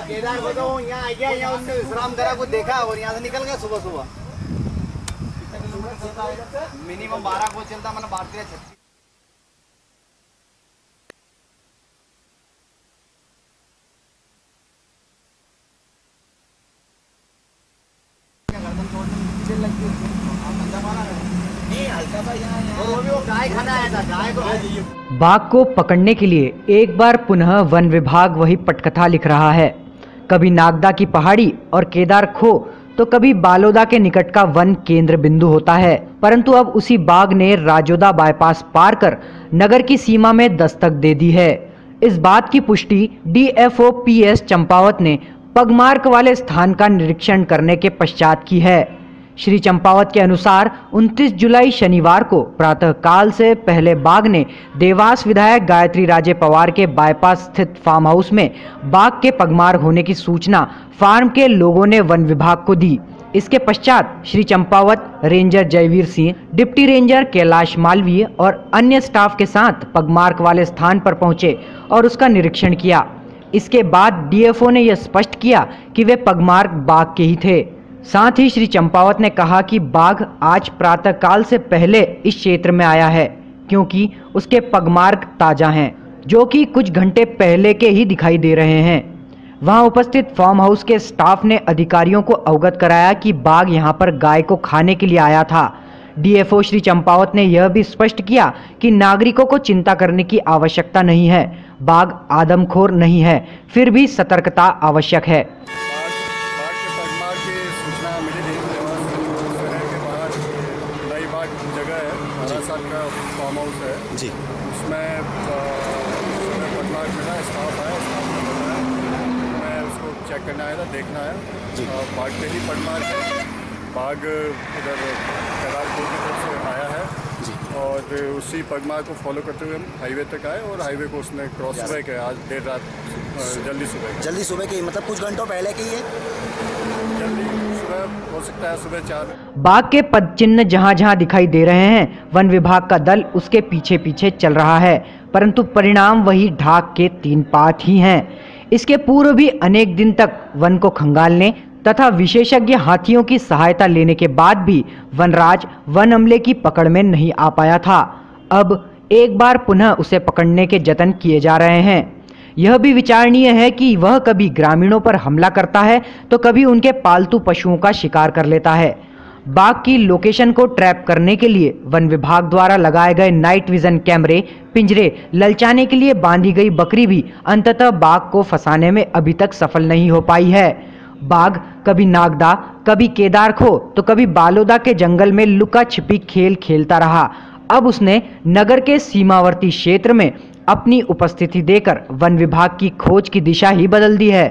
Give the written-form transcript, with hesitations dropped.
केदार को तो यहाँ आ गया, यहाँ उनने विश्राम करा को देखा और यहाँ से निकल गया सुबह सुबह। मिनिमम 12 को चलता, मैंने 12-13-36। बाघ को पकड़ने के लिए एक बार पुनः वन विभाग वही पटकथा लिख रहा है। कभी नागदा की पहाड़ी और केदार खो तो कभी बालोदा के निकट का वन केंद्र बिंदु होता है। परंतु अब उसी बाघ ने राजोदा बाईपास पार कर नगर की सीमा में दस्तक दे दी है। इस बात की पुष्टि डीएफओ पीएस चंपावत ने पगमार्क वाले स्थान का निरीक्षण करने के पश्चात की है। श्री चंपावत के अनुसार 29 जुलाई शनिवार को प्रातः काल से पहले बाघ ने देवास विधायक गायत्री राजे पवार के बाईपास स्थित फार्म हाउस में बाघ के पगमार्क होने की सूचना फार्म के लोगों ने वन विभाग को दी। इसके पश्चात Shri Champawat, ranger Jaiveer Singh, deputy ranger Kailash Malviya और अन्य स्टाफ के साथ पगमार्क वाले स्थान पर पहुंचे और उसका निरीक्षण किया। इसके बाद डीएफओ ने यह स्पष्ट किया कि वे पगमार्क बाघ के ही थे। साथ ही श्री चंपावत ने कहा कि बाघ आज प्रातः काल से पहले इस क्षेत्र में आया है, क्योंकि उसके पगमार्क ताजा हैं, जो कि कुछ घंटे पहले के ही दिखाई दे रहे हैं। वहां उपस्थित फार्म हाउस के स्टाफ ने अधिकारियों को अवगत कराया कि बाघ यहां पर गाय को खाने के लिए आया था। डीएफओ श्री चंपावत ने यह भी स्पष्ट किया कि नागरिकों को चिंता करने की आवश्यकता नहीं है। बाघ आदमखोर नहीं है, फिर भी सतर्कता आवश्यक है। जगह है, 12 साल का फार्म हाउस है जी। उसमें पगमार्क मिला, स्टाफ आया, मैं उसको चेक करने आया था, देखना आया जी। बाघ पे ही पगमार्क है। बाघ उधर केदारपुर की तरफ से आया है जी। और उसी पगमार्क को फॉलो करते हुए हम हाईवे तक आए और हाईवे को उसने क्रॉस सुबह के आज देर रात जल्दी सुबह की मतलब कुछ घंटों पहले की है, जल्दी सुबह हो सकता है सुबह 4। बाघ के पद चिन्ह जहां जहां दिखाई दे रहे हैं, वन विभाग का दल उसके पीछे पीछे चल रहा है, परंतु परिणाम वही ढाक के 3 पात ही हैं। इसके पूर्व भी अनेक दिन तक वन को खंगालने तथा विशेषज्ञ हाथियों की सहायता लेने के बाद भी वनराज वन अमले की पकड़ में नहीं आ पाया था। अब एक बार पुनः उसे पकड़ने के जतन किए जा रहे हैं। यह भी विचारणीय है कि वह कभी ग्रामीणों पर हमला करता है तो कभी उनके पालतू पशुओं का शिकार कर लेता है। बाघ की लोकेशन को ट्रैप करने के लिए वन विभाग द्वारा लगाए गए नाइट विजन कैमरे, पिंजरे, ललचाने के लिए बांधी गई बकरी भी अंततः बाघ को फंसाने में अभी तक सफल नहीं हो पाई है। बाघ कभी नागदा, कभी केदार खो तो कभी बालोदा के जंगल में लुका छिपी खेल खेलता रहा। अब उसने नगर के सीमावर्ती क्षेत्र में अपनी उपस्थिति देकर वन विभाग की खोज की दिशा ही बदल दी है।